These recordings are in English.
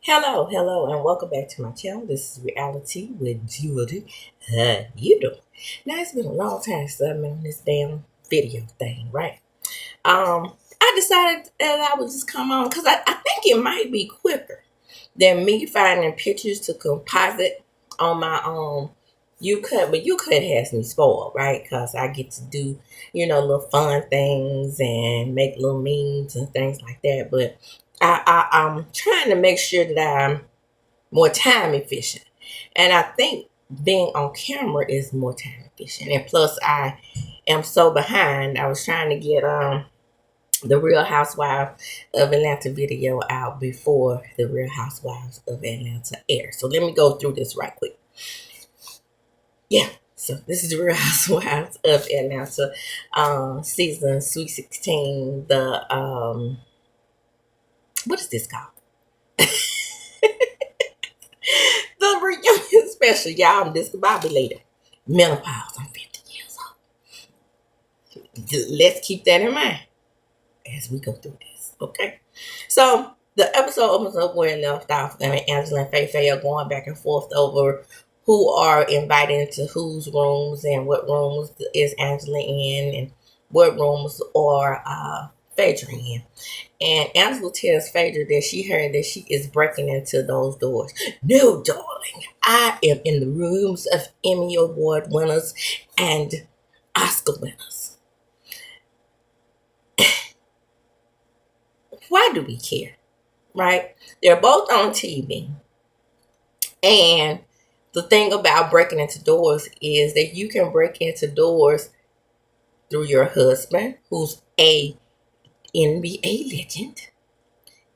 Hello, and welcome back to my channel. This is Reality with Judy. How you doing? Now, it's been a long time since I've been on this damn video thing, right? I decided that I would just come on because I think it might be quicker than me finding pictures to composite on my U-Cut, but U-Cut has me spoiled, right? Because I get to do, little fun things and make little memes and things like that. But I'm trying to make sure that I'm more time efficient. And I think being on camera is more time efficient. And plus, I am so behind. I was trying to get the Real Housewives of Atlanta video out before the Real Housewives of Atlanta air. So let me go through this right quick. Yeah. So this is the Real Housewives of Atlanta season Sweet 16. What is this called? The reunion special, y'all. I'm discombobulated. Menopause. I'm 50 years old. Let's keep that in mind as we go through this, okay? So the episode opens up where it left off. I mean, Angela and Faye are going back and forth over who are invited into whose rooms and what rooms is Angela in and what rooms are Phaedra in. And Angela tells Phaedra that she heard that she is breaking into those doors. No, darling, I am in the rooms of Emmy Award winners and Oscar winners. Why do we care? Right? They're both on TV. And the thing about breaking into doors is that you can break into doors through your husband, who's a NBA legend.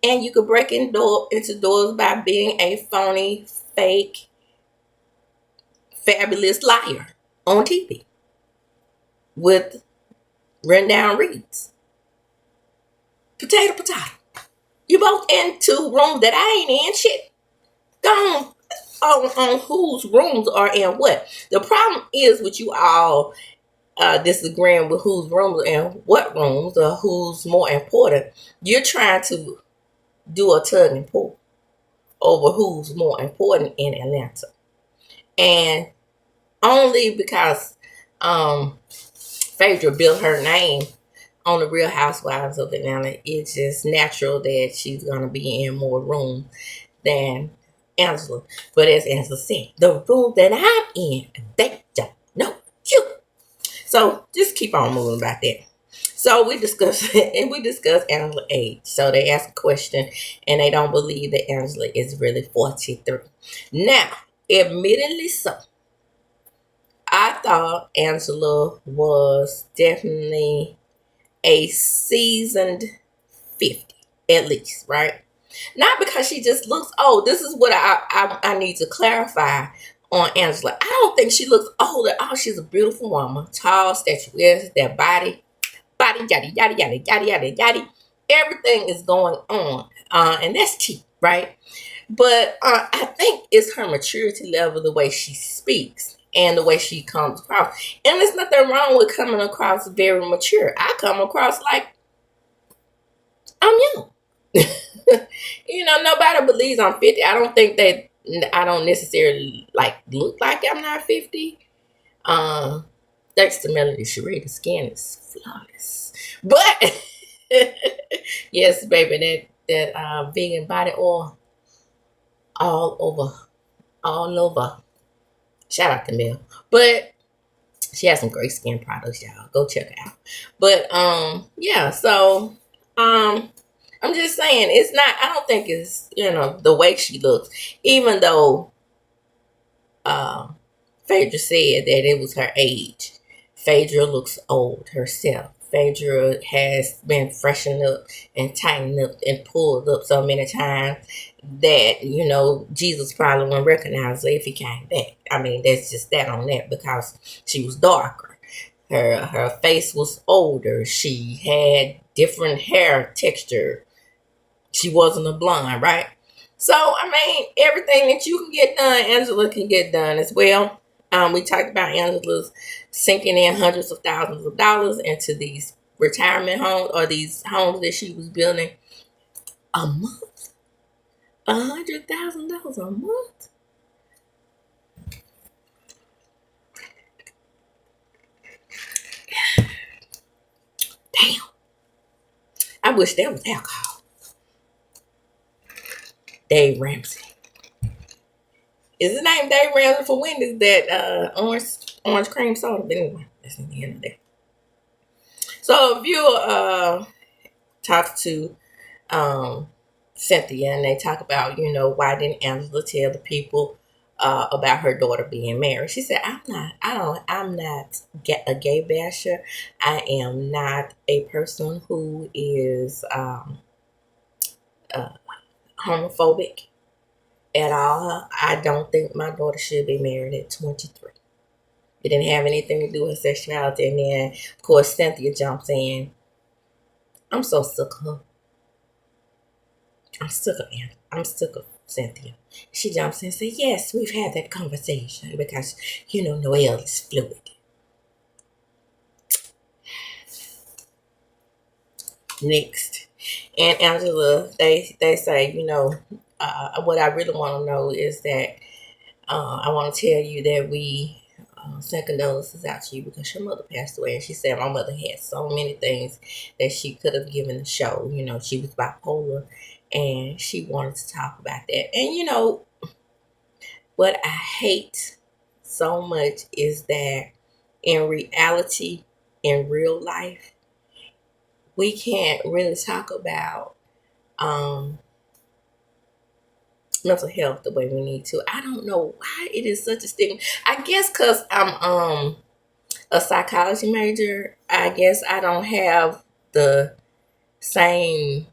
And you could break into doors by being a phony, fake, fabulous liar on TV with rundown reads. Potato. You both in two rooms that I ain't in. Shit. Go on whose rooms are in what. The problem is with you all disagreeing with whose rooms and what rooms or who's more important. You're trying to do a tug and pull over who's more important in Atlanta. And only because Phaedra built her name on the Real Housewives of Atlanta, it's just natural that she's going to be in more rooms than Angela. But as Angela said, the room that I'm in, they don't know you. So just keep on moving about that. So we discuss Angela's age. So they ask a question and they don't believe that Angela is really 43. Now, admittedly so, I thought Angela was definitely a seasoned 50, at least, right? Not because she just looks old. This is what I need to clarify on Angela. I don't think she looks old at all. She's a beautiful woman, tall, statuesque, that body, yada, yada, yada, yada, yada, yada. Everything is going on. And that's cheap, right? But I think it's her maturity level, the way she speaks and the way she comes across. And there's nothing wrong with coming across very mature. I come across like I'm young. Nobody believes I'm 50. I don't think that I don't necessarily look like I'm not 50. Thanks to Melody Sheree, the skin is flawless. But yes, baby, that vegan body oil all over. Shout out to Mel. But she has some great skin products, y'all. Go check her out. But yeah, so I'm just saying it's not. I don't think it's the way she looks, even though Phaedra said that it was her age. Phaedra looks old herself. Phaedra has been freshened up and tightened up and pulled up so many times that, Jesus probably wouldn't recognize her if he came back. I mean, that's just that on that because she was darker. Her face was older. She had different hair texture. She wasn't a blonde, right? So, I mean, everything that you can get done, Angela can get done as well. We talked about Angela's sinking in hundreds of thousands of dollars into these retirement homes or these homes that she was building a month. $100,000 a month. Damn. I wish that was alcohol. Dave Ramsey. Is his name Dave Ramsey for Wendy's? That orange cream soda. But anyway, that's in the end of the day. So if you talk to um, Cynthia and they talk about, why didn't Angela tell the people about her daughter being married? She said, I'm not a gay basher. I am not a person who is uh, homophobic at all. I don't think my daughter should be married at 23. It didn't have anything to do with sexuality. And then, of course, Cynthia jumps in. I'm so sick of her. I'm sick of Anna. I'm sick of Cynthia. She jumps in and says, yes, we've had that conversation because, Noelle is fluid. Next. And Angela, they say, what I really want to know is that I want to tell you that we send condolences out to you because your mother passed away. And she said my mother had so many things that she could have given the show. She was bipolar and she wanted to talk about that. And what I hate so much is that in reality, in real life, we can't really talk about mental health the way we need to. I don't know why it is such a stigma. I guess because I'm a psychology major, I guess I don't have the same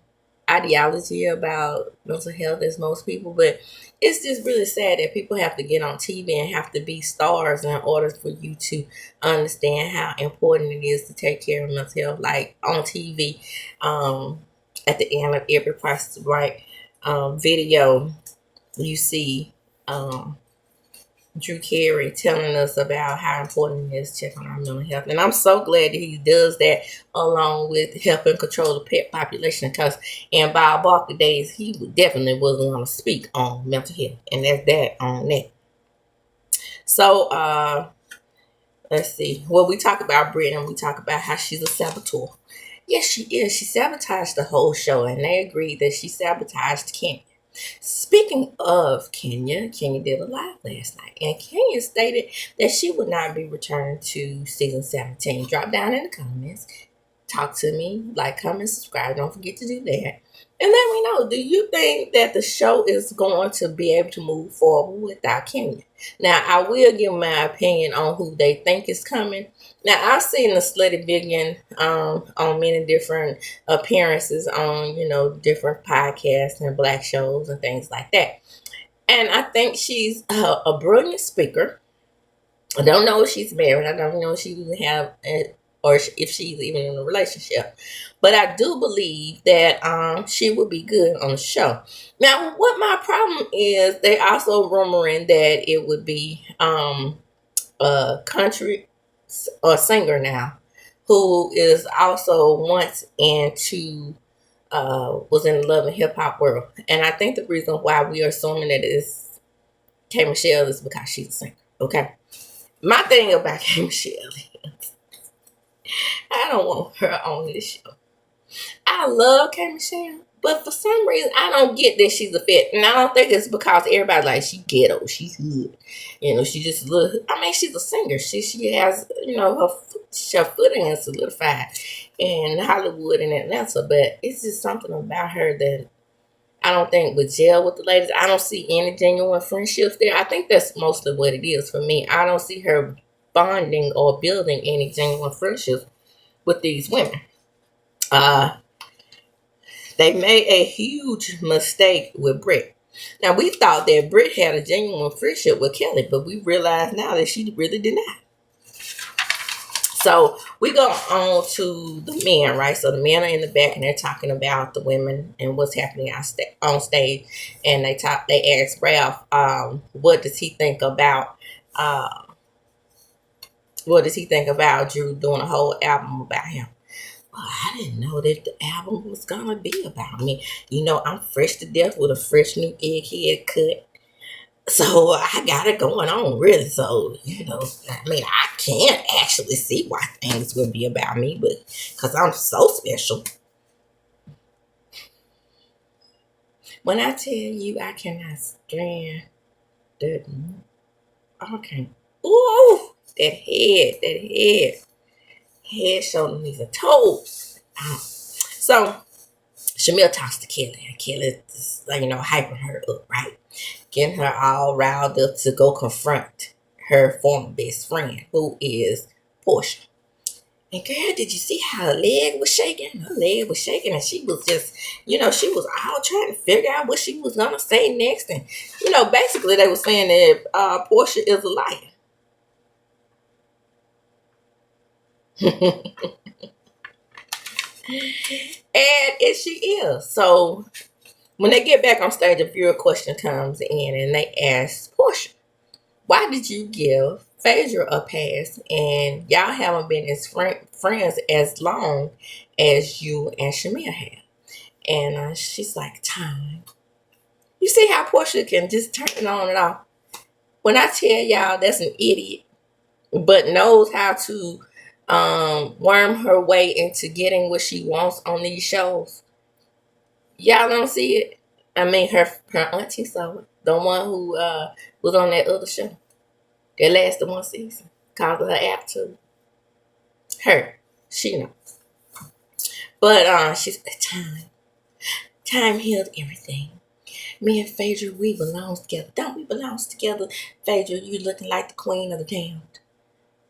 ideology about mental health as most people, but it's just really sad that people have to get on TV and have to be stars in order for you to understand how important it is to take care of mental health. Like on TV, at the end of every Price is Right video, you see Drew Carey telling us about how important it is to check on our mental health. And I'm so glad that he does that along with helping control the pet population because in Bob Barker days, he definitely wasn't going to speak on mental health. And that's that on that. So, let's see. Well, we talk about Brittany and we talk about how she's a saboteur. Yes, she is. She sabotaged the whole show and they agreed that she sabotaged Kenya. Speaking of Kenya did a live last night, and Kenya stated that she would not be returning to season 17. Drop down in the comments, talk to me, like, comment, subscribe. Don't forget to do that. And let me know, do you think that the show is going to be able to move forward without Kenya? Now, I will give my opinion on who they think is coming. Now, I've seen the Slutty Vegan on many different appearances on, different podcasts and black shows and things like that. And I think she's a brilliant speaker. I don't know if she's married. I don't know if she even have or if she's even in a relationship. But I do believe that she would be good on the show. Now, what my problem is, they also rumoring that it would be a country or singer now who is also once into was in the love and hip hop world. And I think the reason why we are assuming that it's K Michelle is because she's a singer. Okay. My thing about K Michelle is I don't want her on this show. I love K Michelle, but for some reason I don't get that she's a fit. And I don't think it's because everybody like she ghetto, she's good. She just look. I mean, she's a singer. She has her footing is solidified in Hollywood and Atlanta. But it's just something about her that I don't think would gel with the ladies. I don't see any genuine friendships there. I think that's mostly what it is for me. I don't see her bonding or building any genuine friendships with these women. They made a huge mistake with Britt. Now, we thought that Britt had a genuine friendship with Kelly, but we realize now that she really did not. So we go on to the men, right? So the men are in the back and they're talking about the women and what's happening on stage. And they ask Ralph, what does he think about Drew doing a whole album about him? well, I didn't know that the album was gonna be about me. You know, I'm fresh to death with a fresh new egghead cut. So I got it going on, really. So, you know, I mean, I can't actually see why things would be about me, but because I'm so special. When I tell you I cannot stand that, okay. Ooh, head, shoulder, knees, and toes. So Shamil talks to Kelly, and Kelly is, you know, hyping her up, right? Getting her all riled up to go confront her former best friend, who is PORSHA. And girl, did you see how her leg was shaking? Her leg was shaking, and she was just, you know, she was all trying to figure out what she was gonna say next. And you know, basically, they were saying that PORSHA is a liar. And she is. So when they get back on stage, a viewer question comes in, and they ask PORSHA, why did you give Phaedra a pass and y'all haven't been as friends as long as you and Shamea have? And she's like, time. You see how PORSHA can just turn it on and off? When I tell y'all that's an idiot, but knows how to worm her way into getting what she wants on these shows, y'all don't see it. I mean, her auntie saw it. The one who was on that other show that lasted one season, called her after her. She knows. But she's time. Time healed everything. Me and Phaedra, we belong together. Don't we belong together? Phaedra, you looking like the queen of the damned.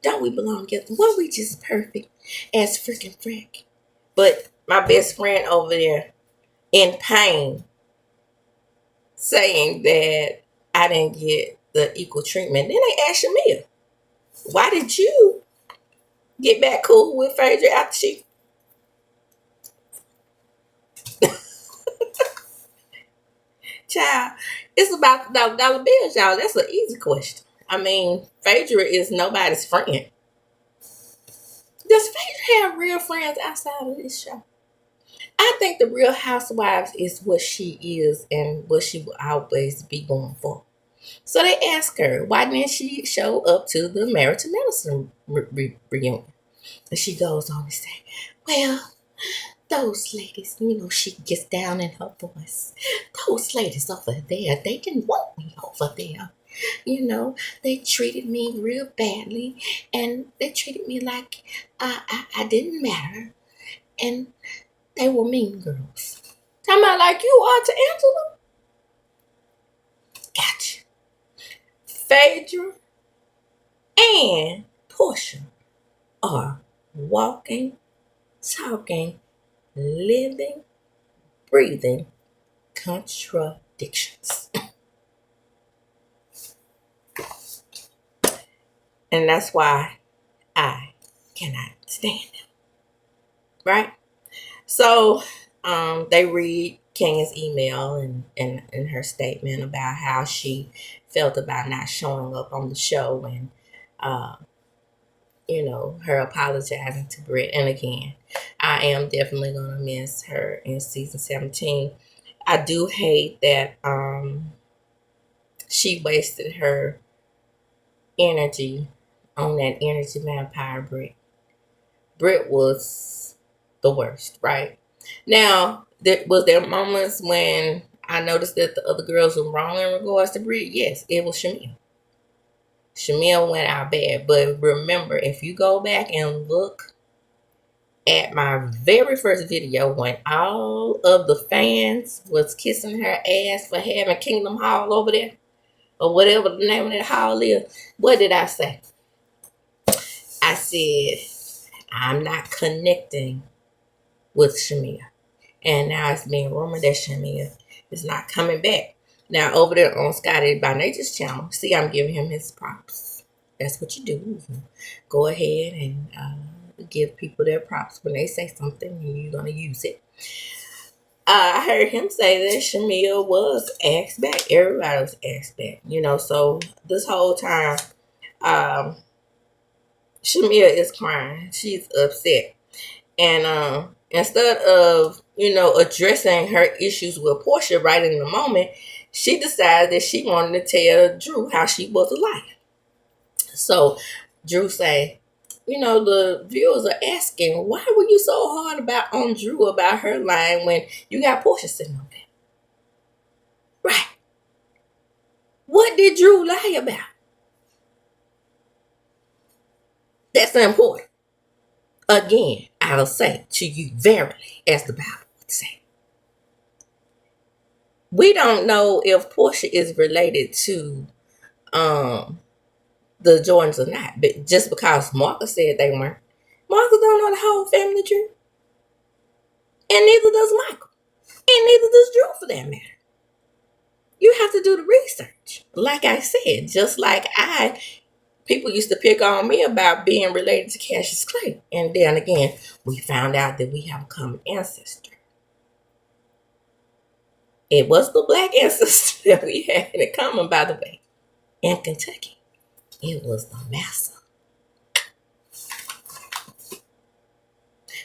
Don't we belong together? Weren't we just perfect as freaking frick? But my best friend over there in pain saying that I didn't get the equal treatment. Then they asked Shamea, why did you get back cool with Phaedra after she... Child, it's about the dollar bills, y'all. That's an easy question. I mean, Phaedra is nobody's friend. Does Phaedra have real friends outside of this show? I think the Real Housewives is what she is and what she will always be going for. So they ask her, why didn't she show up to the Married to Medicine reunion? And she goes on to say, well, those ladies, you know, she gets down in her voice. Those ladies over there, they didn't want me over there. You know, they treated me real badly, and they treated me like I didn't matter. And they were mean girls. Talking about like you are to Angela. Gotcha. Phaedra and PORSHA are walking, talking, living, breathing contradictions. And that's why I cannot stand them. Right? So they read Kenya's email and her statement about how she felt about not showing up on the show, and you know, her apologizing to Britt. And again, I am definitely gonna miss her in season 17. I do hate that she wasted her energy on that energy vampire Britt. Britt was the worst, right? Now, there moments when I noticed that the other girls were wrong in regards to Britt? Yes, it was Shamea. Shamea went out bad. But remember, if you go back and look at my very first video when all of the fans was kissing her ass for having Kingdom Hall over there, or whatever the name of that hall is, what did I say? I said, I'm not connecting with Shamea. And now it's being rumored that Shamea is not coming back. Now, over there on Scotty by Nature's channel, see, I'm giving him his props. That's what you do. You go ahead and give people their props when they say something and you're going to use it. I heard him say that Shamea was asked back. Everybody was asked back. You know, so this whole time, Shamea is crying. She's upset. And instead of, addressing her issues with Portia right in the moment, she decided that she wanted to tell Drew how she was alive. So Drew say, the viewers are asking, why were you so hard on Drew about her lying when you got Portia sitting on there? Right. What did Drew lie about? That's important. Again, I'll say to you verily, as the Bible would say. We don't know if Portia is related to the Jordans or not, but just because Marcus said they weren't, Marcus don't know the whole family tree, and neither does Michael, and neither does Drew for that matter. You have to do the research. Like I said, just like people used to pick on me about being related to Cassius Clay, and then again, we found out that we have a common ancestor. It was the black ancestor that we had in common, by the way, in Kentucky. It was the Massa.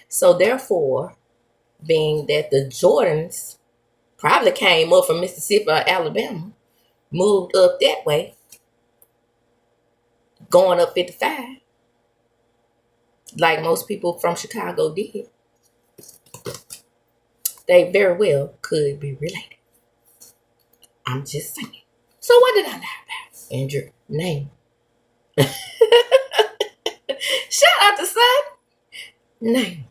So therefore, being that the Jordans probably came up from Mississippi or Alabama, moved up that way, going up 55, like most people from Chicago did, they very well could be related. I'm just saying. So what did I lie about? Andrew, name. Shout out to son. Name.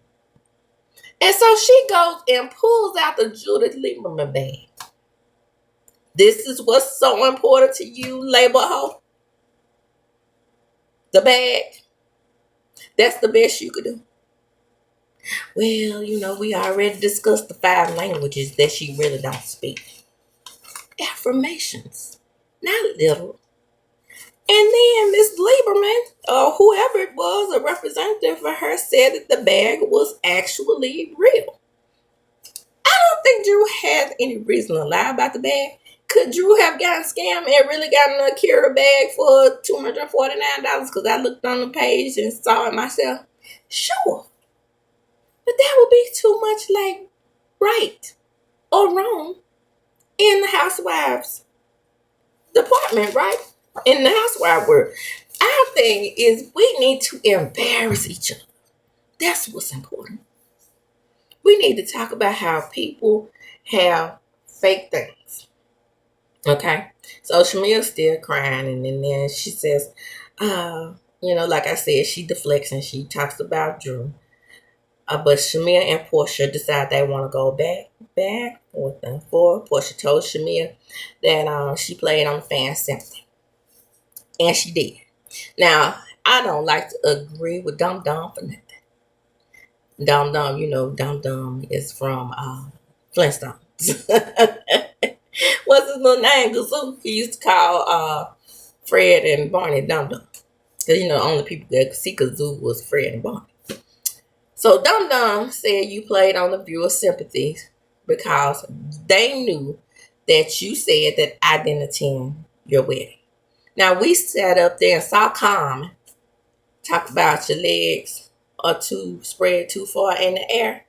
And so she goes and pulls out the Judith Lieberman bag. This is what's so important to you, labor hoe. The bag. That's the best you could do. Well, we already discussed the 5 languages that she really don't speak. Affirmations, not little. And then Miss Lieberman, or whoever it was, a representative for her, said that the bag was actually real. I don't think Drew has any reason to lie about the bag. Could Drew have gotten scammed and really gotten a Kira bag for $249? Because I looked on the page and saw it myself. Sure. But that would be too much like right or wrong in the housewives department, right? In the housewife world. Our thing is we need to embarrass each other. That's what's important. We need to talk about how people have fake things. Okay? So Shamea's still crying, and then she says, like I said, she deflects and she talks about Drew. But Shamea and Porsha decide they want to go back with them. Porsha told Shamea that she played on the fan sympathy. And she did. Now, I don't like to agree with Dum Dum for nothing. Dum Dum, Dum Dum is from Flintstones. What's his little name? Gazoo. He used to call Fred and Barney Dum Dum. Because, the only people that could see Gazoo was Fred and Barney. So Dum Dum said you played on the viewer sympathies because they knew that you said that I didn't attend your wedding. Now we sat up there and saw Carmen talk about your legs are too spread too far in the air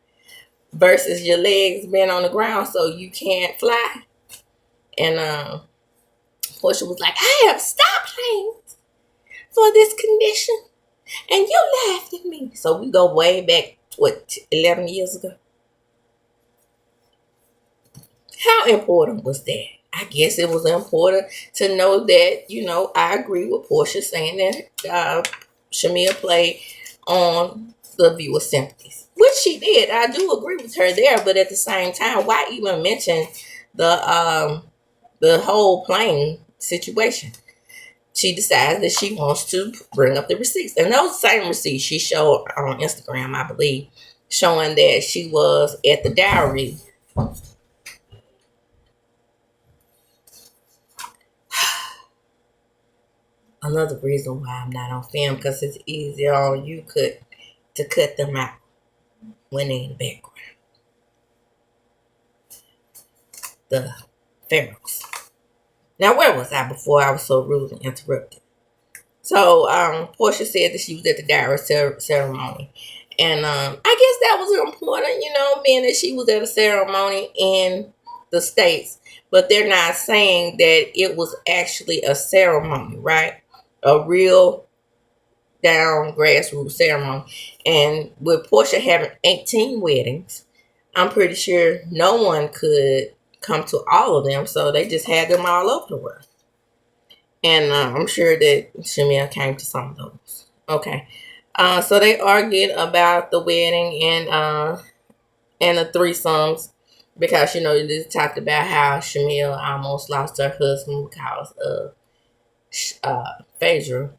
versus your legs being on the ground so you can't fly. And Portia was like, I have stopped playing for this condition. And you laughed at me. So we go way back, 11 years ago? How important was that? I guess it was important to know that, I agree with Portia saying that Shamea played on the viewer sympathies. Which she did. I do agree with her there. But at the same time, why even mention the whole plane situation? She decides that she wants to bring up the receipts. And those same receipts she showed on Instagram, I believe, showing that she was at the dowry. Another reason why I'm not on film, because it's easier on you to cut them out when they're in the background. The pharaohs. Now, where was I before I was so rude and interrupted? So, Portia said that she was at the dowry ceremony. And I guess that was important, being that she was at a ceremony in the States. But they're not saying that it was actually a ceremony, right? A real down grassroots ceremony. And with Portia having 18 weddings, I'm pretty sure no one could come to all of them. So they just had them all over the world. And I'm sure that SHAMEA came to some of those. Okay. So they argued about the wedding and the threesomes because they talked about how SHAMEA almost lost her husband because of Phaedra,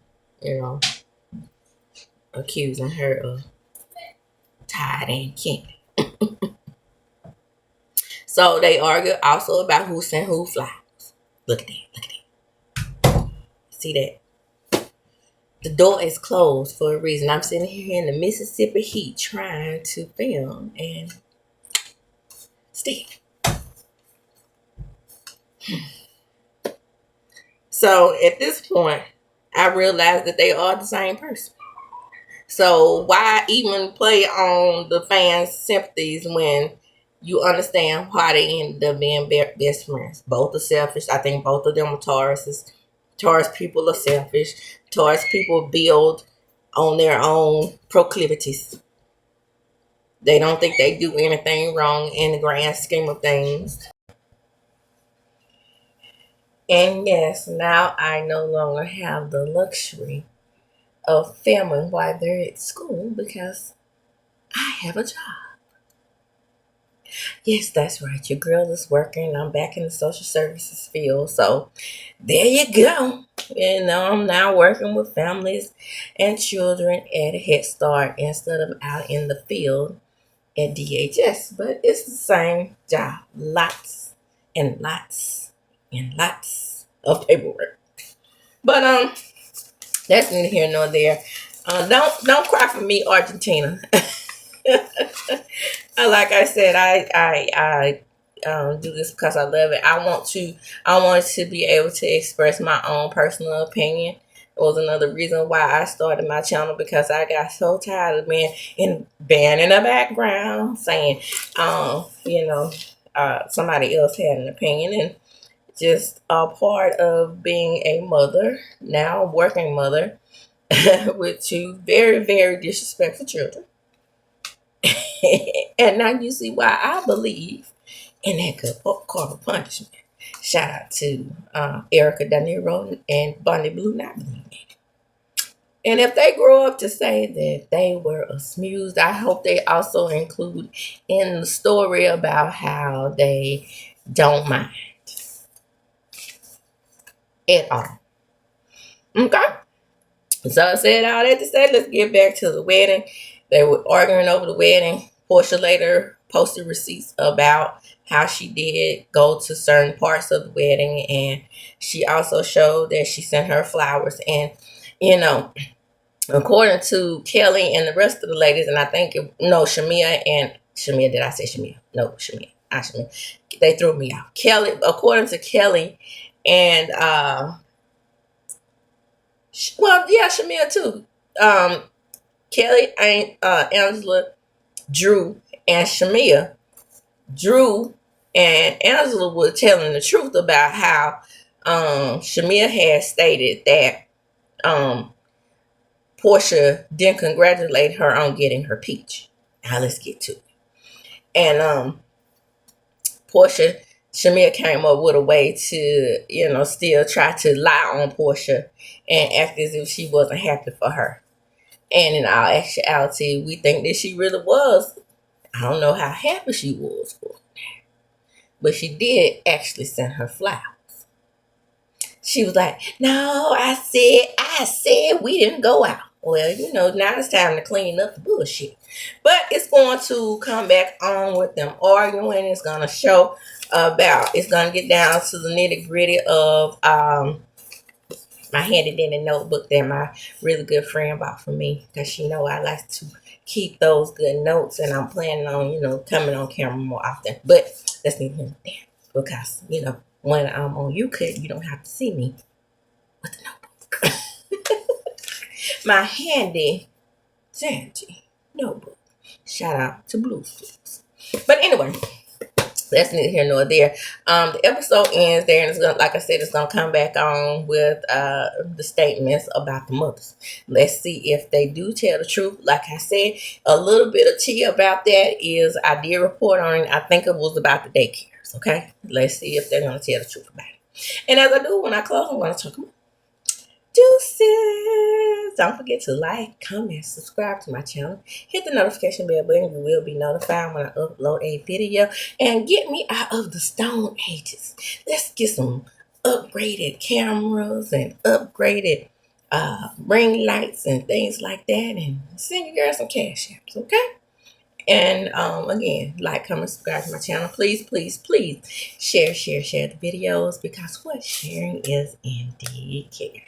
accusing her of Tide and King. So they argued also about who sent who flowers. Look at that. Look at that. See that? The door is closed for a reason. I'm sitting here in the Mississippi heat trying to film and still. So at this point, I realized that they are the same person. So why even play on the fans' sympathies when you understand why they ended up being best friends? Both are selfish. I think both of them are Tauruses. Taurus people are selfish. Taurus people build on their own proclivities. They don't think they do anything wrong in the grand scheme of things. And yes, now I no longer have the luxury of filming while they're at school because I have a job. Yes, that's right. Your girl is working. I'm back in the social services field. So there you go. I'm now working with families and children at a Head Start instead of out in the field at DHS. But it's the same job. Lots and lots and lots of paperwork. But that's neither here nor there. Don't cry for me, Argentina. Like I said, I do this because I love it. I want to be able to express my own personal opinion. It was another reason why I started my channel because I got so tired of being in the background saying, somebody else had an opinion, and just a part of being a mother, now working mother, with two very, very disrespectful children. And now you see why I believe in that good corporal punishment. Shout out to Erica De Niro and Bonnie Blue not believing it. And if they grow up to say that they were amused, I hope they also include in the story about how they don't mind at all. Okay? So I said all that to say, let's get back to the wedding. They were arguing over the wedding. Portia later posted receipts about how she did go to certain parts of the wedding, and she also showed that she sent her flowers. And according to Kelly and the rest of the ladies, and I think SHAMEA, did I say SHAMEA? No, SHAMEA. They threw me out. Kelly, according to Kelly and SHAMEA too. Kelly, Angela, Drew, and SHAMEA. Drew and Angela were telling the truth about how SHAMEA had stated that Portia didn't congratulate her on getting her peach. Now let's get to it. And Portia, SHAMEA came up with a way to, still try to lie on Portia and act as if she wasn't happy for her. And in all actuality, we think that she really was. I don't know how happy she was for it, but she did actually send her flowers. She was like, no, I said we didn't go out. Well, now it's time to clean up the bullshit. But it's going to come back on with them arguing. It's going to show it's going to get down to the nitty gritty of my handy dandy notebook that my really good friend bought for me, because she know I like to keep those good notes, and I'm planning on coming on camera more often. But that's neither here nor there, because when I'm on YouCut, you don't have to see me with the notebook. My handy dandy notebook. Shout out to Blue Flips. But anyway, that's neither here nor there. The episode ends there, and it's gonna, like I said, it's gonna come back on with the statements about the mothers. Let's see if they do tell the truth. Like I said, a little bit of tea about that is I did report on it. I think it was about the daycares. Okay, let's see if they're gonna tell the truth about it. And as I do when I close, I'm gonna talk about deuces. Don't forget to like, comment, subscribe to my channel. Hit the notification bell button. You will be notified when I upload a video. And get me out of the Stone Ages. Let's get some upgraded cameras and upgraded ring lights and things like that. And send your girl some cash apps, okay? And again, like, comment, subscribe to my channel. Please, please, please share the videos, because what sharing is indeed caring.